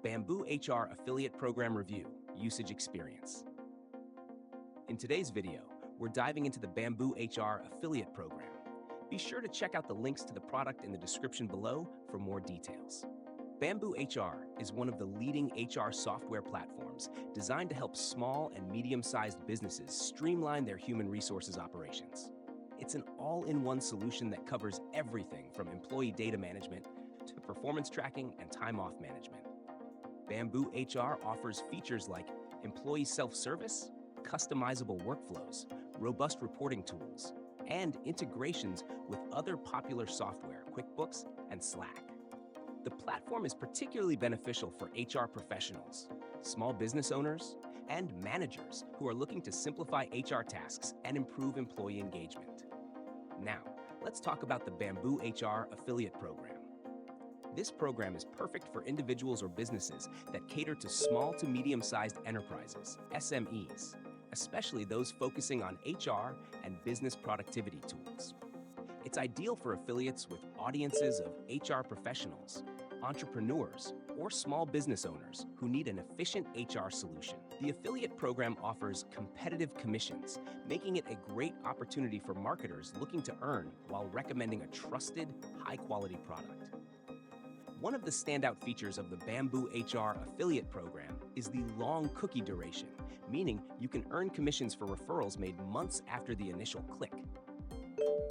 BambooHR Affiliate Program Review, Usage Experience. In today's video, we're diving into the BambooHR Affiliate Program. Be sure to check out the links to the product in the description below for more details. BambooHR is one of the leading HR software platforms designed to help small and medium-sized businesses streamline their human resources operations. It's an all-in-one solution that covers everything from employee data management to performance tracking and time-off management. BambooHR offers features like employee self-service, customizable workflows, robust reporting tools, and integrations with other popular software, QuickBooks and Slack. The platform is particularly beneficial for HR professionals, small business owners, and managers who are looking to simplify HR tasks and improve employee engagement. Now, let's talk about the BambooHR Affiliate Program. This program is perfect for individuals or businesses that cater to small to medium-sized enterprises, SMEs, especially those focusing on HR and business productivity tools. It's ideal for affiliates with audiences of HR professionals, entrepreneurs, or small business owners who need an efficient HR solution. The affiliate program offers competitive commissions, making it a great opportunity for marketers looking to earn while recommending a trusted, high-quality product. One of the standout features of the BambooHR affiliate program is the long cookie duration, meaning you can earn commissions for referrals made months after the initial click.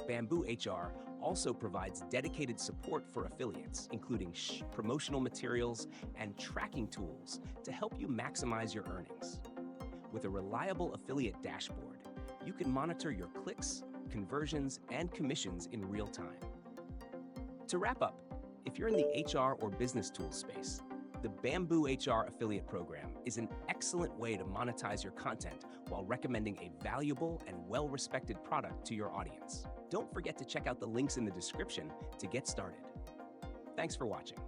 BambooHR also provides dedicated support for affiliates, including promotional materials and tracking tools to help you maximize your earnings. With a reliable affiliate dashboard, you can monitor your clicks, conversions, and commissions in real time. To wrap up, if you're in the HR or business tools space, the BambooHR affiliate program is an excellent way to monetize your content while recommending a valuable and well-respected product to your audience. Don't forget to check out the links in the description to get started. Thanks for watching.